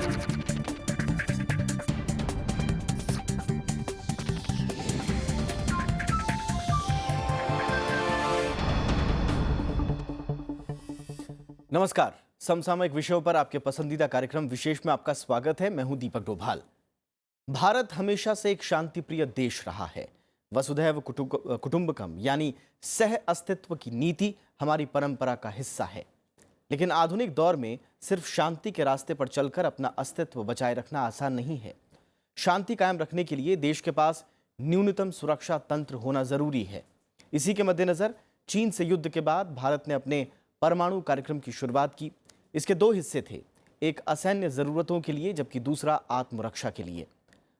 नमस्कार। समसामयिक विषयों पर आपके पसंदीदा कार्यक्रम विशेष में आपका स्वागत है। मैं हूं दीपक डोभाल। भारत हमेशा से एक शांतिप्रिय देश रहा है। वसुधैव कुटुंबकम यानी सह अस्तित्व की नीति हमारी परंपरा का हिस्सा है। लेकिन आधुनिक दौर में सिर्फ शांति के रास्ते पर चलकर अपना अस्तित्व बचाए रखना आसान नहीं है। शांति कायम रखने के लिए देश के पास न्यूनतम सुरक्षा तंत्र होना जरूरी है। इसी के मद्देनजर चीन से युद्ध के बाद भारत ने अपने परमाणु कार्यक्रम की शुरुआत की। इसके दो हिस्से थे, एक असैन्य जरूरतों के लिए जबकि दूसरा आत्मरक्षा के लिए।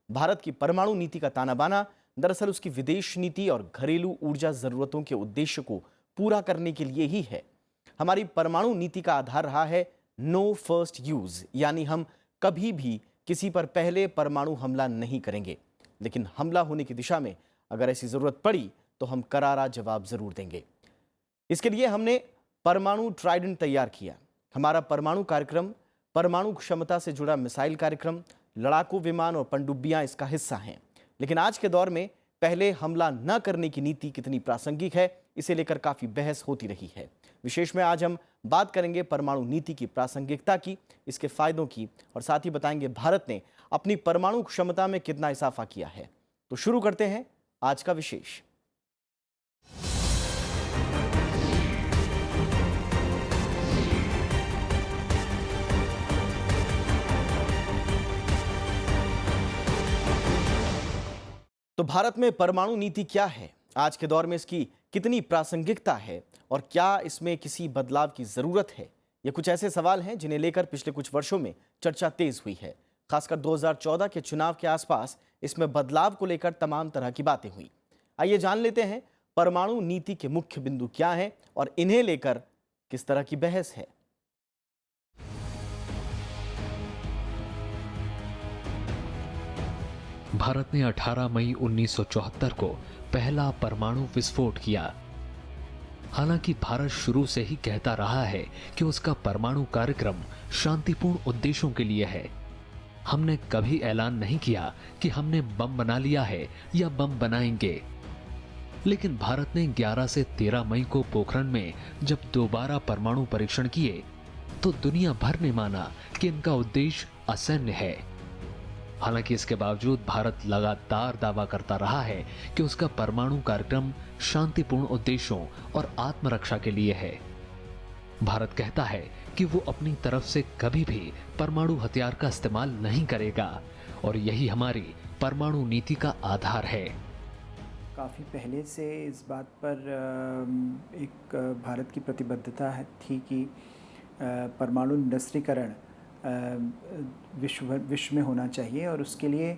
भारत की परमाणु नीति का ताना बाना दरअसल उसकी विदेश नीति और घरेलू ऊर्जा जरूरतों के उद्देश्य को पूरा करने के लिए ही है। हमारी परमाणु नीति का आधार रहा है नो फर्स्ट यूज, यानी हम कभी भी किसी पर पहले परमाणु हमला नहीं करेंगे, लेकिन हमला होने की दिशा में अगर ऐसी जरूरत पड़ी तो हम करारा जवाब जरूर देंगे। इसके लिए हमने परमाणु ट्राइडेंट तैयार किया। हमारा परमाणु कार्यक्रम, परमाणु क्षमता से जुड़ा मिसाइल कार्यक्रम, लड़ाकू विमान और पनडुब्बियां इसका हिस्सा हैं। लेकिन आज के दौर में पहले हमला न करने की नीति कितनी प्रासंगिक है, इसे लेकर काफी बहस होती रही है। विशेष में आज हम बात करेंगे परमाणु नीति की प्रासंगिकता की, इसके फायदों की, और साथ ही बताएंगे भारत ने अपनी परमाणु क्षमता में कितना इजाफा किया है। तो शुरू करते हैं आज का विशेष। तो भारत में परमाणु नीति क्या है, आज के दौर में इसकी कितनी प्रासंगिकता है और क्या इसमें किसी बदलाव की जरूरत है? ये कुछ ऐसे सवाल हैं जिन्हें लेकर पिछले कुछ वर्षों में चर्चा तेज हुई है। खासकर 2014 के चुनाव के आसपास इसमें बदलाव को लेकर तमाम तरह की बातें हुई। आइए जान लेते हैं परमाणु नीति के मुख्य बिंदु क्या हैं और इन्हें लेकर किस तरह की बहस है। भारत ने 18 मई 1974 को पहला परमाणु विस्फोट किया। हालांकि भारत शुरू से ही कहता रहा है कि उसका परमाणु कार्यक्रम शांतिपूर्ण उद्देश्यों के लिए है। हमने कभी ऐलान नहीं किया कि हमने बम बना लिया है या बम बनाएंगे। लेकिन भारत ने 11 से 13 मई को पोखरण में जब दोबारा परमाणु परीक्षण किए तो दुनिया भर ने माना कि इनका उद्देश्य असैन्य है। हालांकि इसके बावजूद भारत लगातार दावा करता रहा है कि उसका परमाणु कार्यक्रम शांतिपूर्ण उद्देश्यों और आत्मरक्षा के लिए है। भारत कहता है कि वो अपनी तरफ से कभी भी परमाणु हथियार का इस्तेमाल नहीं करेगा और यही हमारी परमाणु नीति का आधार है। काफ़ी पहले से इस बात पर एक भारत की प्रतिबद्धता थी कि परमाणु निरस्त्रीकरण विश्व में होना चाहिए और उसके लिए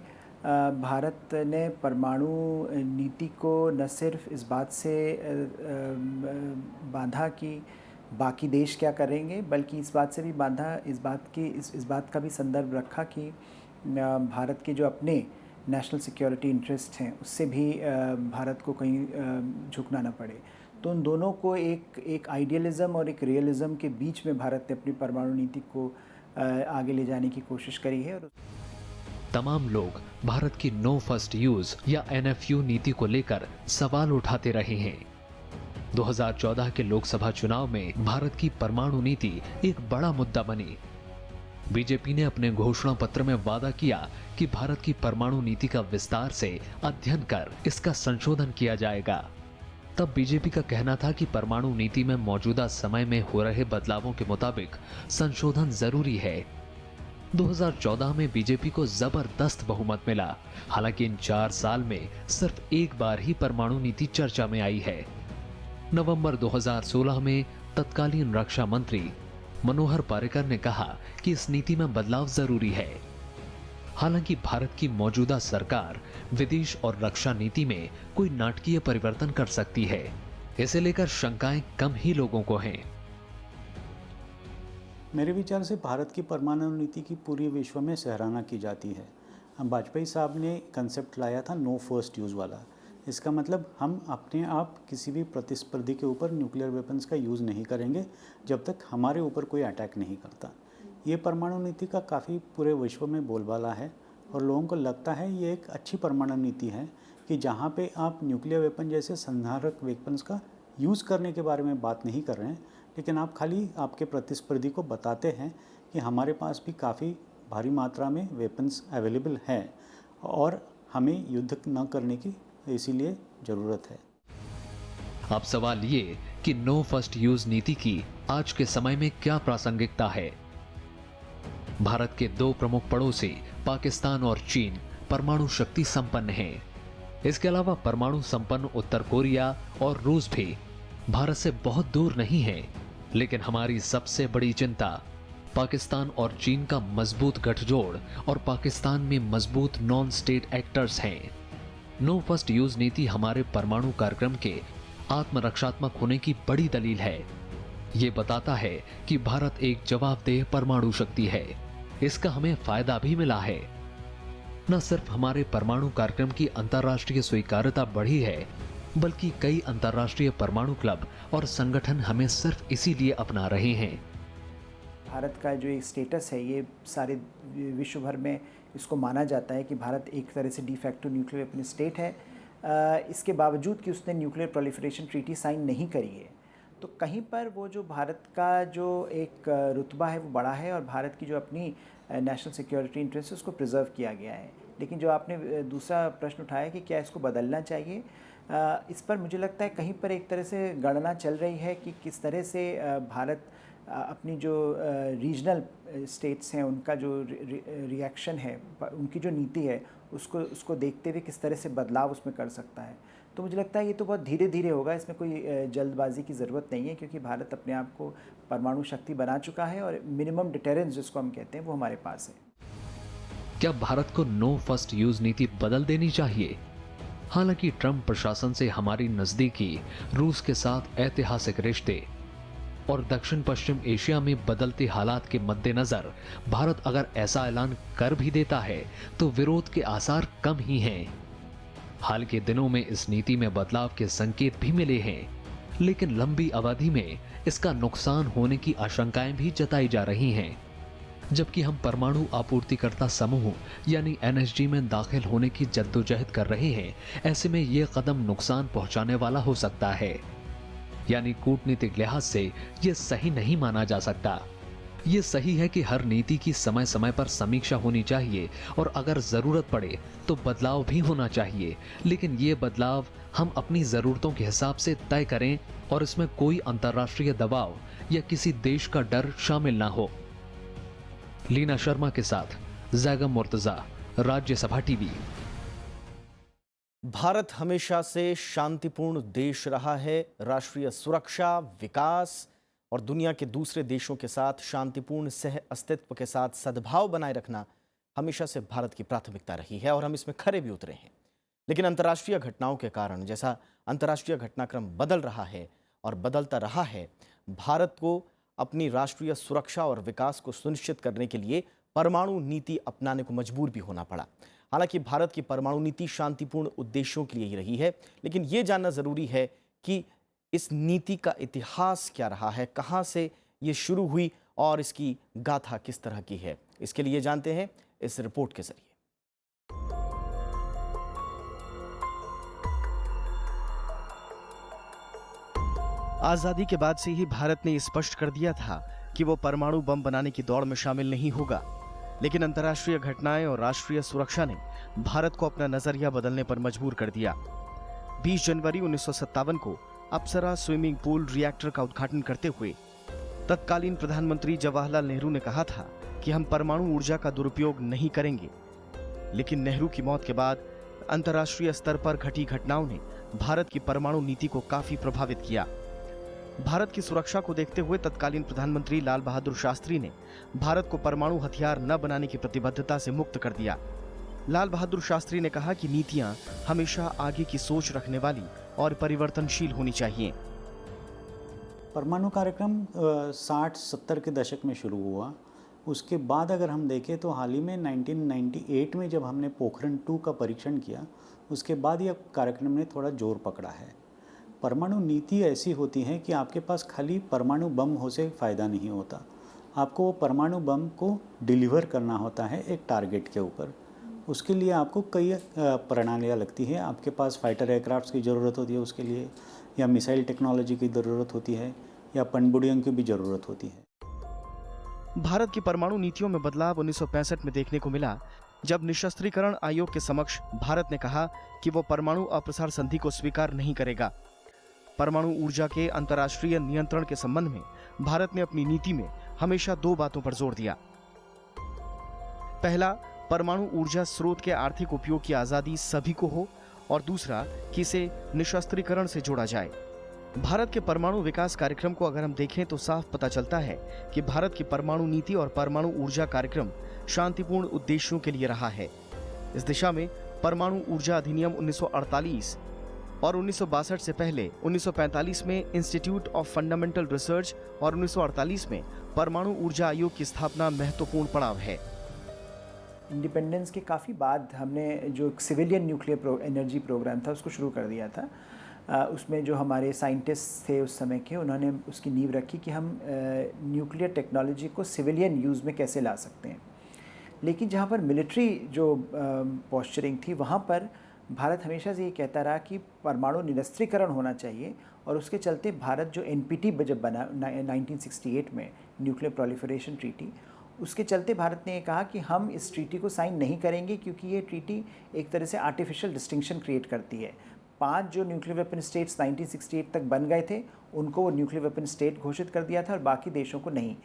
भारत ने परमाणु नीति को न सिर्फ इस बात से बांधा कि बाकी देश क्या करेंगे, बल्कि इस बात से भी बांधा, इस बात का भी संदर्भ रखा कि भारत के जो अपने नेशनल सिक्योरिटी इंटरेस्ट हैं उससे भी भारत को कहीं झुकना ना पड़े। तो उन दोनों को एक आइडियलिज्म और एक रियलिज्म के बीच में भारत ने अपनी परमाणु नीति को आगे ले जाने की कोशिश करी है। तमाम लोग भारत की नो फर्स्ट यूज या NFU नीति को लेकर सवाल उठाते रहे हैं। 2014 के लोकसभा चुनाव में भारत की परमाणु नीति एक बड़ा मुद्दा बनी। बीजेपी ने अपने घोषणा पत्र में वादा किया कि भारत की परमाणु नीति का विस्तार से अध्ययन कर इसका संशोधन किया जाएगा। तब बीजेपी का कहना था कि परमाणु नीति में मौजूदा समय में हो रहे बदलावों के मुताबिक संशोधन जरूरी है। 2014 में बीजेपी को जबरदस्त बहुमत मिला। हालांकि इन 4 साल में सिर्फ एक बार ही परमाणु नीति चर्चा में आई है। नवंबर 2016 में तत्कालीन रक्षा मंत्री मनोहर पर्रिकर ने कहा कि इस नीति में बदलाव जरूरी है। हालांकि भारत की मौजूदा सरकार विदेश और रक्षा नीति में कोई नाटकीय परिवर्तन कर सकती है, इसे लेकर शंकाएं कम ही लोगों को हैं। मेरे विचार से भारत की परमाणु नीति की पूरी विश्व में सराहना की जाती है। वाजपेयी साहब ने कंसेप्ट लाया था नो फर्स्ट यूज़ वाला। इसका मतलब हम अपने आप किसी भी प्रतिस्पर्धी के ऊपर न्यूक्लियर वेपन्स का यूज़ नहीं करेंगे जब तक हमारे ऊपर कोई अटैक नहीं करता। ये परमाणु नीति का काफ़ी पूरे विश्व में बोलबाला है और लोगों को लगता है ये एक अच्छी परमाणु नीति है कि जहाँ पे आप न्यूक्लियर वेपन जैसे संहारक वेपन्स का यूज़ करने के बारे में बात नहीं कर रहे हैं, लेकिन आप खाली आपके प्रतिस्पर्धी को बताते हैं कि हमारे पास भी काफ़ी भारी मात्रा में वेपन्स अवेलेबल हैं और हमें युद्ध न करने की इसीलिए ज़रूरत है। अब सवाल ये कि नो फर्स्ट यूज नीति की आज के समय में क्या प्रासंगिकता है। भारत के दो प्रमुख पड़ोसी पाकिस्तान और चीन परमाणु शक्ति संपन्न हैं। इसके अलावा परमाणु संपन्न उत्तर कोरिया और रूस भी भारत से बहुत दूर नहीं है। लेकिन हमारी सबसे बड़ी चिंता पाकिस्तान और चीन का मजबूत गठजोड़ और पाकिस्तान में मजबूत नॉन स्टेट एक्टर्स हैं। नो फर्स्ट यूज नीति हमारे परमाणु कार्यक्रम के आत्मरक्षात्मक होने की बड़ी दलील है। ये बताता है कि भारत एक जवाबदेह परमाणु शक्ति है। इसका हमें फायदा भी मिला है। न सिर्फ हमारे परमाणु कार्यक्रम की अंतर्राष्ट्रीय स्वीकार्यता बढ़ी है, बल्कि कई अंतर्राष्ट्रीय परमाणु क्लब और संगठन हमें सिर्फ इसीलिए अपना रहे हैं। भारत का जो एक स्टेटस है, ये सारे विश्व भर में इसको माना जाता है कि भारत एक तरह से de facto nuclear weapon state है। इसके बावजूद कि उसने न्यूक्लियर प्रोलिफरेशन ट्रीटी साइन नहीं करी है, तो कहीं पर वो जो भारत का जो एक रुतबा है वो बड़ा है और भारत की जो अपनी नेशनल सिक्योरिटी इंटरेस्ट है उसको प्रिजर्व किया गया है। लेकिन जो आपने दूसरा प्रश्न उठाया कि क्या इसको बदलना चाहिए, इस पर मुझे लगता है कहीं पर एक तरह से गणना चल रही है कि किस तरह से भारत अपनी जो रीजनल स्टेट्स हैं उनका जो रिएक्शन है, उनकी जो नीति है उसको देखते हुए किस तरह से बदलाव उसमें कर सकता है। तो मुझे लगता है ये तो बहुत धीरे धीरे होगा, इसमें कोई जल्दबाजी की ज़रूरत नहीं है, क्योंकि भारत अपने आप को परमाणु शक्ति बना चुका है और मिनिमम डिटेरेंस जिसको हम कहते हैं वो हमारे पास है। क्या भारत को नो फर्स्ट यूज नीति बदल देनी चाहिए? हालांकि ट्रंप प्रशासन से हमारी नजदीकी, रूस के साथ ऐतिहासिक रिश्ते और दक्षिण पश्चिम एशिया में बदलते हालात के मद्देनजर भारत अगर ऐसा ऐलान कर भी देता है तो विरोध के आसार कम ही हैं। हाल के दिनों में इस नीति में बदलाव के संकेत भी मिले हैं, लेकिन लंबी अवधि में इसका नुकसान होने की आशंकाएं भी जताई जा रही हैं। जबकि हम परमाणु आपूर्तिकर्ता समूह यानी एनएसजी में दाखिल होने की जद्दोजहद कर रहे हैं, ऐसे में यह कदम नुकसान पहुंचाने वाला हो सकता है। यानी कूटनीतिक लिहाज से यह सही नहीं माना जा सकता। ये सही है कि हर नीति की समय समय पर समीक्षा होनी चाहिए और अगर जरूरत पड़े तो बदलाव भी होना चाहिए, लेकिन ये बदलाव हम अपनी जरूरतों के हिसाब से तय करें और इसमें कोई अंतर्राष्ट्रीय दबाव या किसी देश का डर शामिल ना हो। लीना शर्मा के साथ जैगम मुर्तजा, राज्यसभा टीवी। भारत हमेशा से शांतिपूर्ण देश रहा है। राष्ट्रीय सुरक्षा, विकास और दुनिया के दूसरे देशों के साथ शांतिपूर्ण सह अस्तित्व के साथ सद्भाव बनाए रखना हमेशा से भारत की प्राथमिकता रही है और हम इसमें खरे भी उतरे हैं। लेकिन अंतर्राष्ट्रीय घटनाओं के कारण जैसा अंतर्राष्ट्रीय घटनाक्रम बदल रहा है और बदलता रहा है, भारत को अपनी राष्ट्रीय सुरक्षा और विकास को सुनिश्चित करने के लिए परमाणु नीति अपनाने को मजबूर भी होना पड़ा। हालांकि भारत की परमाणु नीति शांतिपूर्ण उद्देश्यों के लिए ही रही है, लेकिन ये जानना जरूरी है कि इस नीति का इतिहास क्या रहा है, कहां से ये शुरू हुई और इसकी गाथा किस तरह की है। इसके लिए जानते हैं इस रिपोर्ट के जरिए। आजादी के बाद से ही भारत ने स्पष्ट कर दिया था कि वो परमाणु बम बनाने की दौड़ में शामिल नहीं होगा, लेकिन अंतर्राष्ट्रीय घटनाएं और राष्ट्रीय सुरक्षा ने भारत को अपना नजरिया बदलने पर मजबूर कर दिया। 20 जनवरी 1957 को अप्सरा स्विमिंग पूल रिएक्टर का उद्घाटन करते हुए तत्कालीन प्रधानमंत्री जवाहरलाल नेहरू ने कहा था कि हम परमाणु ऊर्जा का दुरुपयोग नहीं करेंगे। लेकिन नेहरू की मौत के बाद अंतर्राष्ट्रीय स्तर पर घटी घटनाओं ने भारत की परमाणु नीति को काफी प्रभावित किया। भारत की सुरक्षा को देखते हुए तत्कालीन प्रधानमंत्री लाल बहादुर शास्त्री ने भारत को परमाणु हथियार न बनाने की प्रतिबद्धता से मुक्त कर दिया। लाल बहादुर शास्त्री ने कहा कि नीतियां हमेशा आगे की सोच रखने वाली और परिवर्तनशील होनी चाहिए। परमाणु कार्यक्रम 60-70 के दशक में शुरू हुआ। उसके बाद अगर हम देखें तो हाल ही में 1998 में जब हमने पोखरण 2 का परीक्षण किया, उसके बाद यह कार्यक्रम ने थोड़ा जोर पकड़ा है। परमाणु नीति ऐसी होती है कि आपके पास खाली परमाणु बम हो से फ़ायदा नहीं होता, आपको वो परमाणु बम को डिलीवर करना होता है एक टारगेट के ऊपर। उसके लिए आपको कई प्रणालियाँ लगती है। आपके पास फाइटर एयरक्राफ्ट्स की ज़रूरत होती है उसके लिए, या मिसाइल टेक्नोलॉजी की ज़रूरत होती है, या पनडुब्बियों की भी ज़रूरत होती है। भारत की परमाणु नीतियों में बदलाव 1965 में देखने को मिला, जब निशस्त्रीकरण आयोग के समक्ष भारत ने कहा कि वो परमाणु अप्रसार संधि को स्वीकार नहीं करेगा। परमाणु ऊर्जा के अंतर्राष्ट्रीय नियंत्रण के संबंध में भारत ने अपनी नीति में हमेशा दो बातों पर जोर दिया। पहला, परमाणु ऊर्जा स्रोत के आर्थिक उपयोग की आजादी सभी को हो, और दूसरा कि इसे निशस्त्रीकरण से जोड़ा जाए। भारत के परमाणु विकास कार्यक्रम को अगर हम देखें तो साफ पता चलता है कि भारत की परमाणु नीति और परमाणु ऊर्जा कार्यक्रम शांतिपूर्ण उद्देश्यों के लिए रहा है। इस दिशा में परमाणु ऊर्जा अधिनियम 1948 और 1962 से पहले 1945 में इंस्टीट्यूट ऑफ फंडामेंटल रिसर्च और 1948 में परमाणु ऊर्जा आयोग की स्थापना महत्वपूर्ण पड़ाव है। इंडिपेंडेंस के काफ़ी बाद हमने जो सिविलियन न्यूक्लियर एनर्जी प्रोग्राम था उसको शुरू कर दिया था। उसमें जो हमारे साइंटिस्ट थे उस समय के, उन्होंने उसकी नींव रखी कि हम न्यूक्लियर टेक्नोलॉजी को सिविलियन यूज़ में कैसे ला सकते हैं। लेकिन जहाँ पर मिलिट्री जो पोस्चरिंग थी, वहाँ पर भारत हमेशा से ये कहता रहा कि परमाणु निरस्त्रीकरण होना चाहिए, और उसके चलते भारत जो NPT जब बना 1968 में, न्यूक्लियर प्रोलिफरेशन ट्रीटी, उसके चलते भारत ने ये कहा कि हम इस ट्रीटी को साइन नहीं करेंगे, क्योंकि ये ट्रीटी एक तरह से आर्टिफिशियल डिस्टिंक्शन क्रिएट करती है। 5 जो न्यूक्लियर वेपन स्टेट्स 1968 तक बन गए थे, उनको वो न्यूक्लियर वेपन स्टेट घोषित कर दिया था और बाकी देशों को नहीं।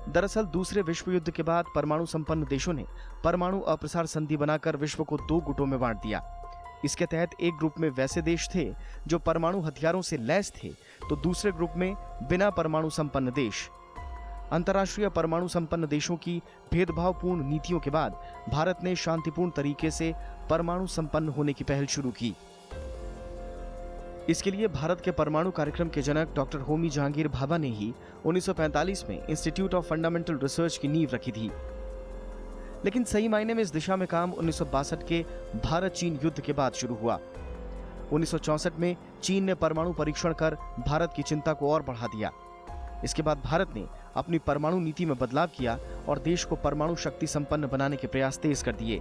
दरअसल दूसरे विश्व युद्ध के बाद परमाणु संपन्न देशों ने परमाणु अप्रसार संधि बनाकर विश्व को 2 गुटों में बांट दिया। इसके तहत एक ग्रुप में वैसे देश थे जो परमाणु हथियारों से लैस थे, तो दूसरे ग्रुप में बिना परमाणु संपन्न देश। अंतर्राष्ट्रीय परमाणु संपन्न देशों की भेदभावपूर्ण नीतियों के बाद भारत ने शांतिपूर्ण तरीके से परमाणु संपन्न होने की पहल शुरू की। इसके लिए भारत के परमाणु कार्यक्रम के जनक डॉक्टर होमी जहांगीर भाभा ने ही 1945 में इंस्टीट्यूट ऑफ फंडामेंटल रिसर्च की नींव रखी थी। लेकिन सही मायने में इस दिशा में काम 1962 के भारत चीन युद्ध के बाद शुरू हुआ। 1964 में चीन ने परमाणु परीक्षण कर भारत की चिंता को और बढ़ा दिया। इसके बाद भारत ने अपनी परमाणु नीति में बदलाव किया और देश को परमाणु शक्ति संपन्न बनाने के प्रयास तेज कर दिए।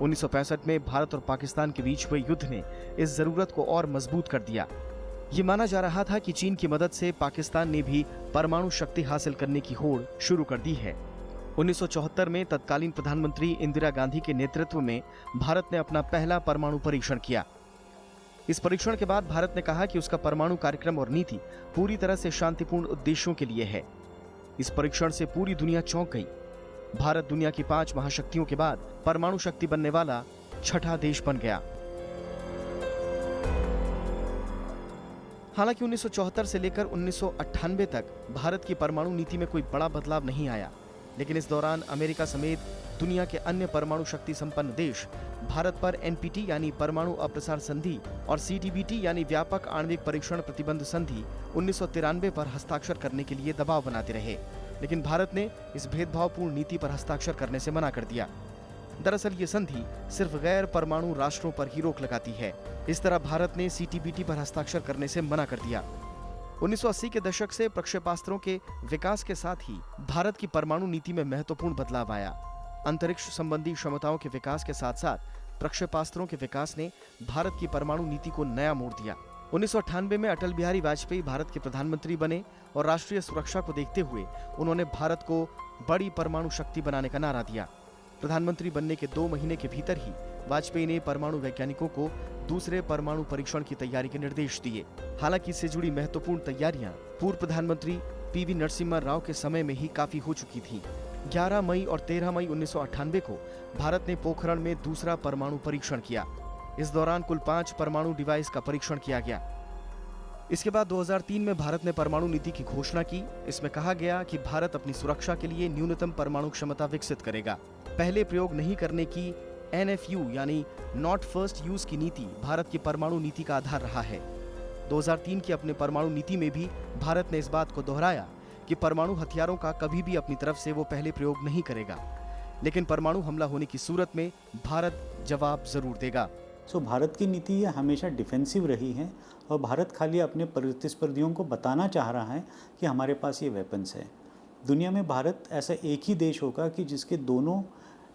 1965 में भारत और पाकिस्तान के बीच हुए युद्ध ने इस जरूरत को और मजबूत कर दिया। ये माना जा रहा था कि चीन की मदद से पाकिस्तान ने भी परमाणु शक्ति हासिल करने की होड़ शुरू कर दी है। 1974 में तत्कालीन प्रधानमंत्री इंदिरा गांधी के नेतृत्व में भारत ने अपना पहला परमाणु परीक्षण किया। इस परीक्षण के बाद भारत ने कहा कि उसका परमाणु कार्यक्रम और नीति पूरी तरह से शांतिपूर्ण उद्देश्यों के लिए है। इस परीक्षण से पूरी दुनिया चौंक गई। भारत दुनिया की 5 महाशक्तियों के बाद परमाणु शक्ति बनने वाला 6ठा देश बन गया। हालांकि 1974 से लेकर 1998 तक भारत की परमाणु नीति में कोई बड़ा बदलाव नहीं आया, लेकिन इस दौरान अमेरिका समेत दुनिया के अन्य परमाणु शक्ति संपन्न देश भारत पर NPT यानी परमाणु अप्रसार संधि और CTBT यानी व्यापक आणविक परीक्षण प्रतिबंध संधि 1993 पर हस्ताक्षर करने के लिए दबाव बनाते रहे, लेकिन भारत ने इस भेदभावपूर्ण नीति पर हस्ताक्षर करने से मना कर दिया। दरअसल ये संधि सिर्फ गैर परमाणु राष्ट्रों पर ही रोक लगाती है। इस तरह भारत ने CTBT पर हस्ताक्षर करने से मना कर दिया। 1980 के दशक से प्रक्षेपास्त्रों के विकास के साथ ही भारत की परमाणु नीति में महत्वपूर्ण बदलाव आया। अंतरिक्ष संबंधी क्षमताओं के विकास के साथ साथ प्रक्षेपास्त्रों के विकास ने भारत की परमाणु नीति को नया मोड़ दिया। 1998 में अटल बिहारी वाजपेयी भारत के प्रधानमंत्री बने और राष्ट्रीय सुरक्षा को देखते हुए उन्होंने भारत को बड़ी परमाणु शक्ति बनाने का नारा दिया। प्रधानमंत्री बनने के 2 महीने के भीतर ही वाजपेयी ने परमाणु वैज्ञानिकों को दूसरे परमाणु परीक्षण की तैयारी के निर्देश दिए। हालांकि इससे जुड़ी महत्वपूर्ण तैयारियां पूर्व प्रधानमंत्री PV नरसिम्हा राव के समय में ही काफी हो चुकी थी। 11 मई और 13 मई 1998 को भारत ने पोखरण में दूसरा परमाणु परीक्षण किया। इस दौरान कुल 5 परमाणु डिवाइस का परीक्षण किया गया। इसके बाद 2003 में भारत ने परमाणु नीति की घोषणा की। इसमें कहा गया कि भारत अपनी सुरक्षा के लिए न्यूनतम परमाणु क्षमता विकसित करेगा। पहले प्रयोग नहीं करने की NFU यानी नॉट फर्स्ट यूज की नीति भारत की परमाणु नीति का आधार रहा है। 2003 की अपने परमाणु नीति में भी भारत ने इस बात को दोहराया कि परमाणु हथियारों का कभी भी अपनी तरफ से वो पहले प्रयोग नहीं करेगा, लेकिन परमाणु हमला होने की सूरत में भारत जवाब जरूर देगा। भारत की नीति ये हमेशा डिफेंसिव रही है और भारत खाली अपने प्रतिस्पर्धियों को बताना चाह रहा है कि हमारे पास ये वेपन्स है। दुनिया में भारत ऐसा एक ही देश होगा कि जिसके दोनों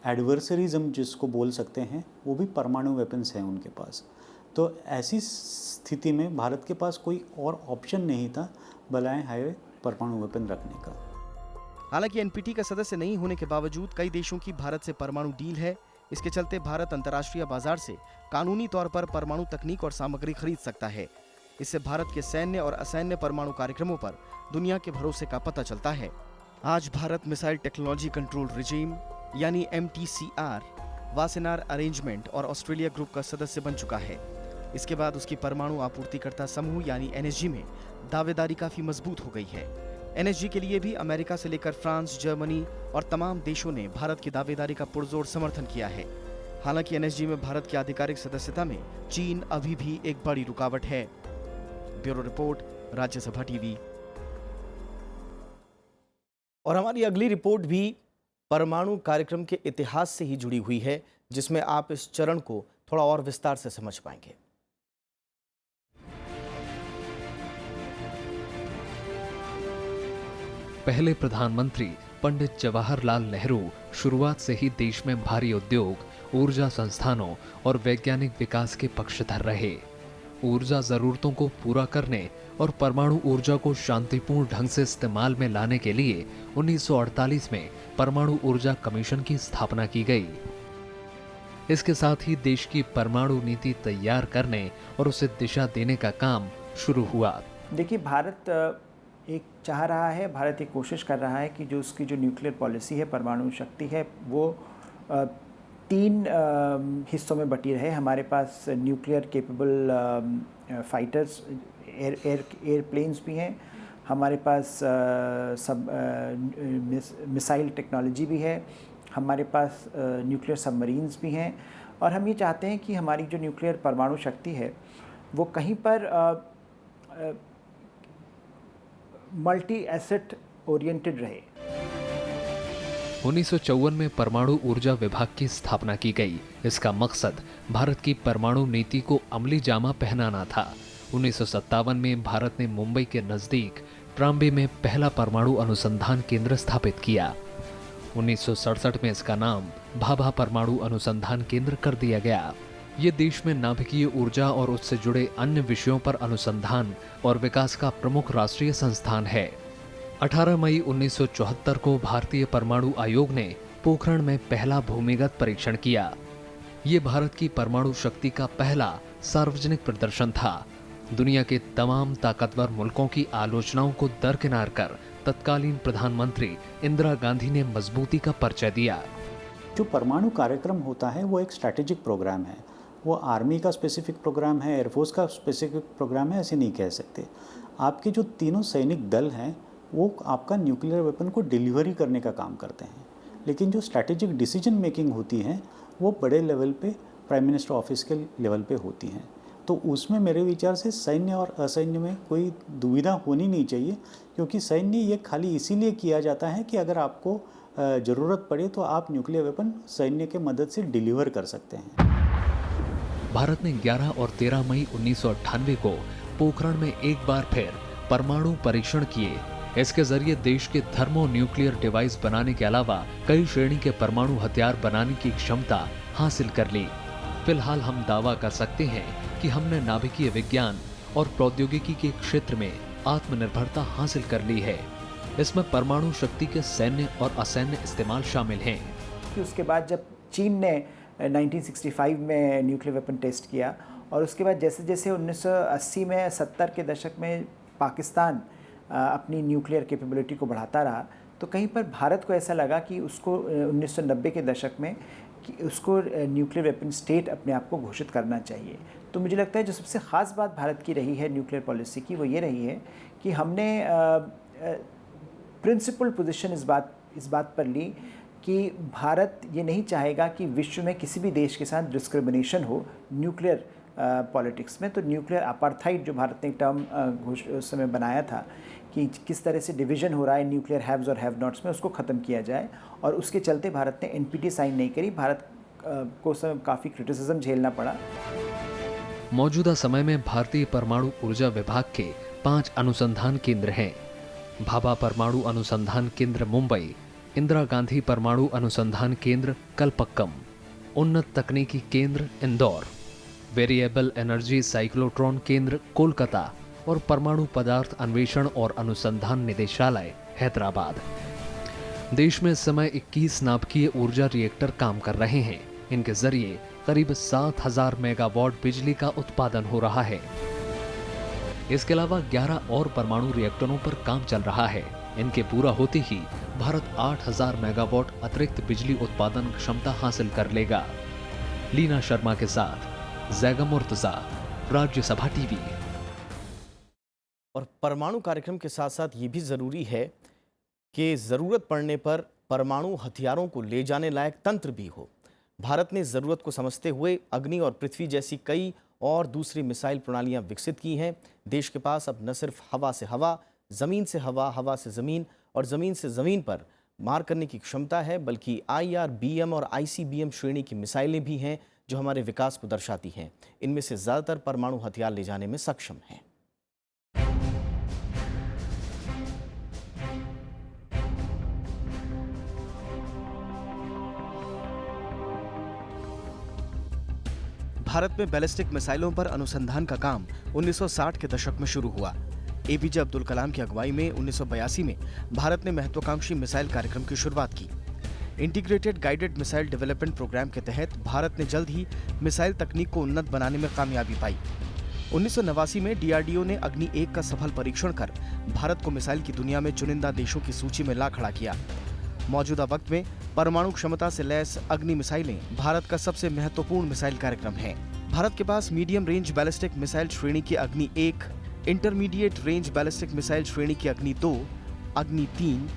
एडवर्सरीज हम जिसको बोल सकते हैं वो भी परमाणु वेपन्स हैं उनके पास। तो ऐसी स्थिति में भारत के पास कोई और ऑप्शन नहीं था बलाए हाय परमाणु वेपन रखने का। हालांकि एनपीटी का सदस्य नहीं होने के बावजूद कई देशों की भारत से परमाणु डील है। इसके चलते भारत अंतर्राष्ट्रीय बाजार से कानूनी तौर पर परमाणु तकनीक और सामग्री खरीद सकता है। इससे भारत के सैन्य और असैन्य परमाणु कार्यक्रमों पर दुनिया के भरोसे का पता चलता है। आज Bharat missile technology control regime यानी MTCR, वासेनार अरेंजमेंट और ऑस्ट्रेलिया ग्रुप का सदस्य बन चुका है। इसके बाद उसकी परमाणु आपूर्तिकर्ता समूह यानी NSG में दावेदारी काफी मजबूत हो गई है। NSG के लिए भी अमेरिका से लेकर फ्रांस, जर्मनी और तमाम देशों ने भारत की दावेदारी का पुरजोर समर्थन किया है। हालांकि NSG में भारत की आधिकारिक सदस्यता में चीन अभी भी एक बड़ी रुकावट है। Bureau report, Rajya Sabha TV. और हमारी अगली रिपोर्ट भी परमाणु कार्यक्रम के इतिहास से ही जुड़ी हुई है, जिसमें आप इस चरण को थोड़ा और विस्तार से समझ पाएंगे। पहले प्रधानमंत्री पंडित जवाहरलाल नेहरू शुरुआत से ही देश में भारी उद्योग, ऊर्जा संस्थानों और वैज्ञानिक विकास के पक्षधर रहे। ऊर्जा जरूरतों को पूरा करने और परमाणु ऊर्जा को शांतिपूर्ण ढंग से इस्तेमाल में लाने के लिए 1948 में परमाणु ऊर्जा कमीशन की स्थापना की गई। इसके साथ ही देश की परमाणु नीति तैयार करने और उसे दिशा देने का काम शुरू हुआ। देखिए, भारत एक चाह रहा है, भारत एक कोशिश कर रहा है कि जो उसकी जो न्यूक्लियर पॉलिसी है, परमाणु शक्ति है, वो 3 हिस्सों में बटी रहे। हमारे पास न्यूक्लियर केपेबल फाइटर्स, एयरप्लेन्स भी हैं, हमारे पास मिसाइल टेक्नोलॉजी भी है, हमारे पास न्यूक्लियर सबमरीन्स भी हैं, और हम ये चाहते हैं कि हमारी जो न्यूक्लियर परमाणु शक्ति है वो कहीं पर मल्टी एसेट ओरिएंटेड रहे। 1954 में परमाणु ऊर्जा विभाग की स्थापना की गई। इसका मकसद भारत की परमाणु नीति को अमली जामा पहनाना था। 1957 में भारत ने मुंबई के नजदीक ट्राम्बे में पहला परमाणु अनुसंधान केंद्र स्थापित किया। 1967 में इसका नाम भाभा परमाणु अनुसंधान केंद्र कर दिया गया। ये देश में नाभिकीय ऊर्जा और उससे जुड़े अन्य विषयों पर अनुसंधान और विकास का प्रमुख राष्ट्रीय संस्थान है। 18 मई 1974 को भारतीय परमाणु आयोग ने पोखरण में पहला भूमिगत परीक्षण किया। ये भारत की परमाणु शक्ति का पहला सार्वजनिक प्रदर्शन था। दुनिया के तमाम ताकतवर मुल्कों की आलोचनाओं को दरकिनार कर तत्कालीन प्रधानमंत्री इंदिरा गांधी ने मजबूती का परिचय दिया। जो परमाणु कार्यक्रम होता है वो एक स्ट्रैटेजिक प्रोग्राम है। वो आर्मी का स्पेसिफिक प्रोग्राम है, एयरफोर्स का स्पेसिफिक प्रोग्राम है, ऐसे नहीं कह सकते। आपके जो तीनों सैनिक दल हैं वो आपका न्यूक्लियर वेपन को डिलीवरी करने का काम करते हैं, लेकिन जो स्ट्रैटेजिक डिसीजन मेकिंग होती है वो बड़े लेवल पे प्राइम मिनिस्टर ऑफिस के लेवल पे होती हैं। तो उसमें मेरे विचार से सैन्य और असैन्य में कोई दुविधा होनी नहीं चाहिए, क्योंकि सैन्य ये खाली इसीलिए किया जाता है कि अगर आपको ज़रूरत पड़े तो आप न्यूक्लियर वेपन सैन्य के मदद से डिलीवर कर सकते हैं। भारत ने 11 और 13 मई 1998 को पोखरण में एक बार फिर परमाणु परीक्षण किए। इसके जरिए देश के थर्मो न्यूक्लियर डिवाइस बनाने के अलावा कई श्रेणी के परमाणु हथियार बनाने की क्षमता हासिल कर ली। फिलहाल हम दावा कर सकते हैं कि हमने नाभिकीय विज्ञान और प्रौद्योगिकी के क्षेत्र में आत्मनिर्भरता हासिल कर ली है। इसमें परमाणु शक्ति के सैन्य और असैन्य इस्तेमाल शामिल हैं। उसके बाद जब चीन ने 1965 में न्यूक्लियर वेपन टेस्ट किया, और उसके बाद जैसे जैसे 1980 में 70 के दशक में पाकिस्तान अपनी न्यूक्लियर कैपेबिलिटी को बढ़ाता रहा, तो कहीं पर भारत को ऐसा लगा कि उसको 1990 के दशक में कि उसको न्यूक्लियर वेपन स्टेट अपने आप को घोषित करना चाहिए। तो मुझे लगता है जो सबसे ख़ास बात भारत की रही है न्यूक्लियर पॉलिसी की, वो ये रही है कि हमने प्रिंसिपल पोजीशन इस बात पर ली कि भारत ये नहीं चाहेगा कि विश्व में किसी भी देश के साथ डिस्क्रिमिनेशन हो न्यूक्लियर पॉलिटिक्स में। तो न्यूक्लियर अपार्थाइड जो भारत ने एक टर्म उस समय बनाया था कि किस तरह से डिवीज़न हो रहा है न्यूक्लियर हैव्स और हैव नॉट्स में, उसको ख़त्म किया जाए, और उसके चलते भारत ने NPT साइन नहीं करी। भारत को काफ़ी क्रिटिसिज्म झेलना पड़ा। मौजूदा समय में भारतीय परमाणु ऊर्जा विभाग के 5 अनुसंधान केंद्र हैं। भाभा परमाणु अनुसंधान केंद्र मुंबई, इंदिरा गांधी परमाणु अनुसंधान केंद्र कलपक्कम, उन्नत तकनीकी केंद्र इंदौर, वेरिएबल एनर्जी साइक्लोट्रॉन केंद्र कोलकाता और परमाणु पदार्थ अन्वेषण और अनुसंधान निदेशालय हैदराबाद। देश में इस समय 21 नाभिकीय ऊर्जा रिएक्टर काम कर रहे हैं। इनके जरिए करीब 7000 मेगावाट बिजली का उत्पादन हो रहा है। इसके अलावा 11 और परमाणु रिएक्टरों पर काम चल रहा है। इनके पूरा होते ही भारत 8000 मेगावाट अतिरिक्त बिजली उत्पादन क्षमता हासिल कर लेगा। लीना शर्मा के साथ जैगम मुर्तजा, राज्यसभा टीवी। और परमाणु कार्यक्रम के साथ साथ ये भी जरूरी है कि जरूरत पड़ने पर परमाणु हथियारों को ले जाने लायक तंत्र भी हो। भारत ने जरूरत को समझते हुए अग्नि और पृथ्वी जैसी कई और दूसरी मिसाइल प्रणालियां विकसित की हैं। देश के पास अब न सिर्फ हवा से हवा, जमीन से हवा, हवा से जमीन और जमीन से जमीन पर मार करने की क्षमता है, बल्कि IRBM और ICBM श्रेणी की मिसाइलें भी हैं जो हमारे विकास को दर्शाती हैं। इनमें से ज्यादातर परमाणु हथियार ले जाने में सक्षम हैं। भारत में बैलिस्टिक मिसाइलों पर अनुसंधान का काम 1960 के दशक में शुरू हुआ। APJ अब्दुल कलाम की अगुवाई में 1982 में भारत ने महत्वाकांक्षी मिसाइल कार्यक्रम की शुरुआत की। Integrated guided missile development programme के तहत भारत ने जल्द ही मिसाइल तकनीक को उन्नत बनाने में कामयाबी पाई। 1989 में DRDO ने अग्नि 1 का सफल परीक्षण कर भारत को मिसाइल की दुनिया में चुनिंदा देशों की सूची में ला खड़ा किया। मौजूदा वक्त में परमाणु क्षमता से लैस अग्नि मिसाइलें भारत का सबसे महत्वपूर्ण मिसाइल कार्यक्रम है। भारत के पास मीडियम रेंज बैलिस्टिक मिसाइल श्रेणी की अग्नि 1, इंटरमीडिएट रेंज बैलिस्टिक मिसाइल श्रेणी की अग्नि 2, अग्नि 3,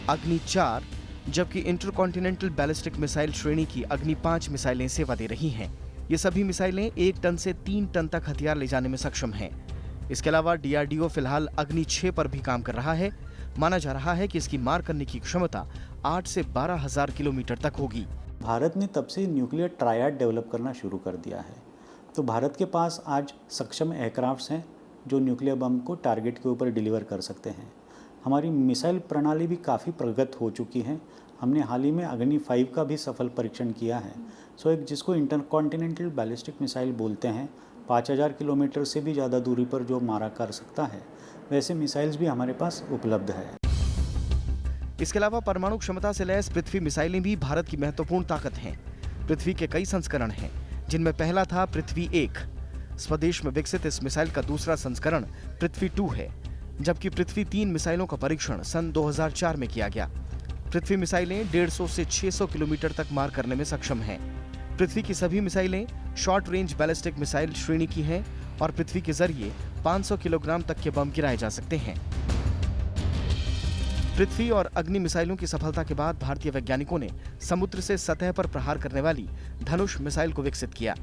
अग्नि 4, जबकि इंटरकॉन्टिनेंटल बैलिस्टिक मिसाइल श्रेणी की अग्नि 5 मिसाइलें सेवा दे रही हैं। ये सभी मिसाइलें 1 टन से 3 टन तक हथियार ले जाने में सक्षम हैं। इसके अलावा DRDO फिलहाल अग्नि 6 पर भी काम कर रहा है। माना जा रहा है कि इसकी मार करने की क्षमता 8 से 12,000 किलोमीटर तक होगी। भारत ने तब से न्यूक्लियर ट्रायड डेवलप करना शुरू कर दिया है। तो भारत के पास आज सक्षम एयरक्राफ्ट्स हैं जो न्यूक्लियर बम को टारगेट के ऊपर डिलीवर कर सकते हैं। हमारी मिसाइल प्रणाली भी काफ़ी प्रगत हो चुकी है। हमने हाल ही में अग्नि 5 का भी सफल परीक्षण किया है। एक जिसको इंटरकॉन्टिनेंटल बैलिस्टिक मिसाइल बोलते हैं, 5000 किलोमीटर से भी ज़्यादा दूरी पर जो मारा कर सकता है, वैसे मिसाइल्स भी हमारे पास उपलब्ध है। इसके अलावा परमाणु क्षमता से लैस पृथ्वी मिसाइलें भी भारत की महत्वपूर्ण ताकत हैं। पृथ्वी के कई संस्करण हैं, जिनमें पहला था पृथ्वी 1। स्वदेश में विकसित इस मिसाइल का दूसरा संस्करण पृथ्वी 2 है, जबकि पृथ्वी 3 मिसाइलों का परीक्षण सन 2004 में किया गया। पृथ्वी मिसाइलें 150 से 600 किलोमीटर तक मार करने में सक्षम हैं। पृथ्वी की सभी मिसाइलें शॉर्ट रेंज बैलिस्टिक मिसाइल श्रेणी की हैं और पृथ्वी के जरिए 500 किलोग्राम तक के बम गिराए जा सकते हैं। पृथ्वी और अग्नि मिसाइलों की सफलता के बाद भारतीय वैज्ञानिकों ने समुद्र से सतह पर प्रहार करने वाली धनुष मिसाइल को विकसित किया।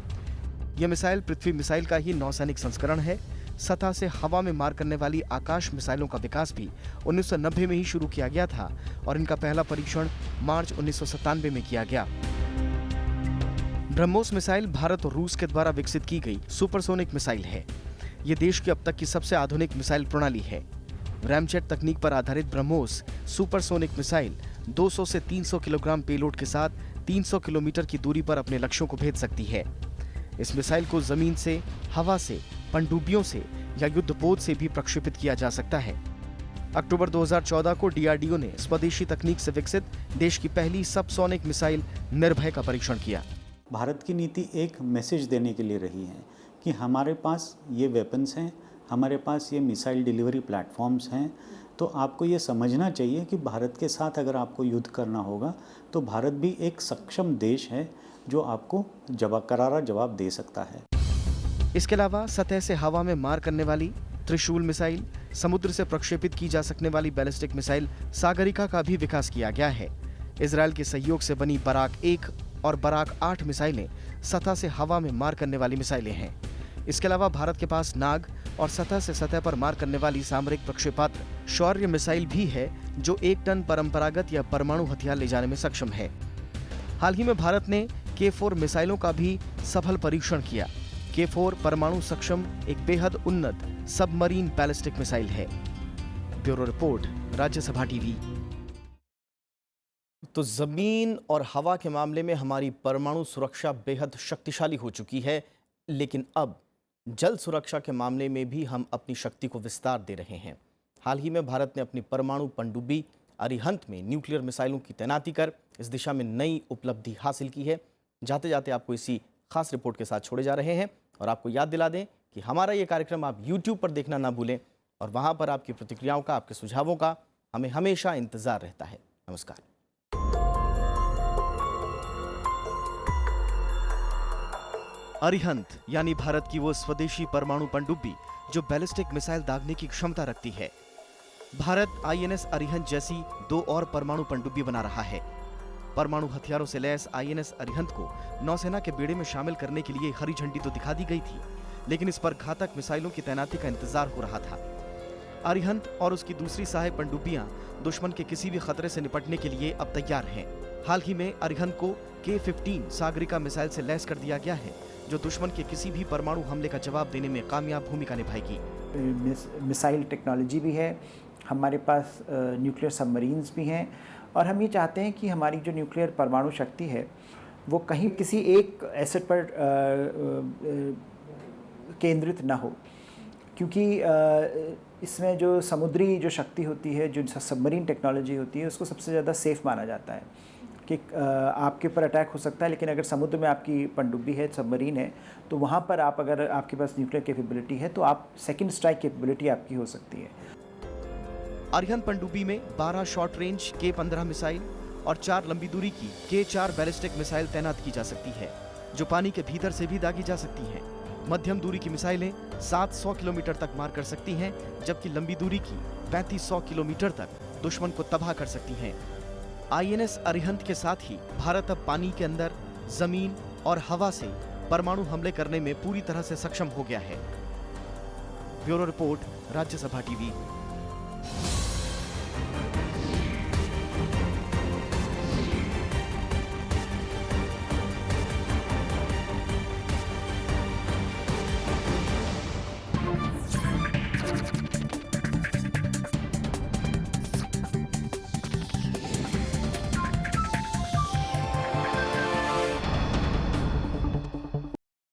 यह मिसाइल पृथ्वी मिसाइल का ही नौसैनिक संस्करण है। सतह से हवा में मार करने वाली आकाश मिसाइलों का विकास भी 1990 में ही शुरू किया गया था और इनका पहला परीक्षण मार्च 1997 में किया गया। ब्रह्मोस मिसाइल भारत और रूस के द्वारा विकसित की गई सुपरसोनिक मिसाइल है। ये देश की अब तक की सबसे आधुनिक मिसाइल प्रणाली है। रैमजेट तकनीक पर आधारित ब्रह्मोस सुपरसोनिक मिसाइल 200 से 300 किलोग्राम पेलोड के साथ 300 किलोमीटर की दूरी पर अपने लक्ष्यों को भेज सकती है। इस मिसाइल को जमीन से, हवा से, पनडुब्बियों से या युद्धपोत से भी प्रक्षेपित किया जा सकता है। अक्टूबर 2014 को DRDO ने स्वदेशी तकनीक से विकसित देश की पहली सबसोनिक मिसाइल निर्भय का परीक्षण किया। भारत की नीति एक मैसेज देने के लिए रही है कि हमारे पास ये वेपन्स हैं, हमारे पास ये मिसाइल डिलीवरी प्लेटफॉर्म्स हैं, तो आपको ये समझना चाहिए कि भारत के साथ अगर आपको युद्ध करना होगा तो भारत भी एक सक्षम देश है जो आपको करारा जवाब दे सकता है। इसके अलावा सतह से हवा में मार करने वाली त्रिशूल मिसाइल, समुद्र से प्रक्षेपित की जा सकने वाली बैलिस्टिक मिसाइल सागरिका का भी विकास किया गया है। इजरायल के सहयोग से बनी बराक 1 और बराक 8 मिसाइलें सतह से हवा में मार करने वाली मिसाइलें हैं। इसके अलावा भारत के पास नाग और सतह से सतह पर मार करने वाली सामरिक प्रक्षेपास्त्र शौर्य मिसाइल भी है, जो 1 टन परंपरागत या परमाणु हथियार ले जाने में सक्षम है। हाल ही में भारत ने K4 मिसाइलों का भी सफल परीक्षण किया। K4 परमाणु सक्षम एक बेहद उन्नत सबमरीन बैलिस्टिक मिसाइल है। Bureau report, Rajya Sabha TV. तो जमीन और हवा के मामले में हमारी परमाणु सुरक्षा बेहद शक्तिशाली हो चुकी है, लेकिन अब जल सुरक्षा के मामले में भी हम अपनी शक्ति को विस्तार दे रहे हैं। हाल ही में भारत ने अपनी परमाणु पनडुब्बी अरिहंत में न्यूक्लियर मिसाइलों की तैनाती कर इस दिशा में नई उपलब्धि हासिल की है। जाते जाते आपको इसी खास रिपोर्ट के साथ छोड़े जा रहे हैं और आपको याद दिला दें कि हमारा ये कार्यक्रम आप YouTube पर देखना ना भूलें और वहां पर आपकी प्रतिक्रियाओं का, आपके सुझावों का हमें हमेशा इंतजार रहता है। नमस्कार। अरिहंत यानी भारत की वो स्वदेशी परमाणु पनडुब्बी जो बैलिस्टिक मिसाइल दागने की क्षमता रखती है। भारत INS अरिहंत जैसी 2 और परमाणु पनडुब्बी बना रहा है। परमाणु हथियारों से लैस INS अरिहंत को नौसेना के बेड़े में शामिल करने के लिए हरी झंडी तो दिखा दी गई थी, लेकिन इस पर घातक मिसाइलों की तैनाती का इंतजार हो रहा था। अरिहंत और उसकी दूसरी सहायक पनडुब्बियां दुश्मन के किसी भी खतरे से निपटने के लिए अब तैयार हैं। हाल ही में अरिहंत को K-15 सागरिका मिसाइल से लैस कर दिया गया है, जो दुश्मन के किसी भी परमाणु हमले का जवाब देने में कामयाब भूमिका निभाएगी। मिसाइल टेक्नोलॉजी भी है, हमारे पास न्यूक्लियर सबमरीन्स भी हैं और हम ये चाहते हैं कि हमारी जो न्यूक्लियर परमाणु शक्ति है वो कहीं किसी एक एसेट पर केंद्रित ना हो, क्योंकि इसमें जो समुद्री जो शक्ति होती है, जो सबमरीन टेक्नोलॉजी होती है, उसको सबसे ज़्यादा सेफ़ माना जाता है कि आपके ऊपर अटैक हो सकता है, लेकिन अगर समुद्र में आपकी पनडुब्बी है, सबमरीन है, तो वहाँ पर आप अगर आपके पास न्यूक्लियर कैपेबिलिटी है तो आप सेकंड स्ट्राइक कैपेबिलिटी आपकी हो सकती है। अरिहंत पनडुब्बी में 12 शॉर्ट रेंज K-15 मिसाइल और 4 लंबी दूरी की K-4 बैलिस्टिक मिसाइल तैनात की जा सकती है, जो पानी के भीतर से भी दागी जा सकती हैं। मध्यम दूरी की मिसाइलें 700 किलोमीटर तक मार कर सकती हैं, जबकि लंबी दूरी की 3500 किलोमीटर तक दुश्मन को तबाह कर सकती हैं। INS अरिहंत के साथ ही भारत अब पानी के अंदर, जमीन और हवा से परमाणु हमले करने में पूरी तरह से सक्षम हो गया है। Bureau report, Rajya Sabha TV.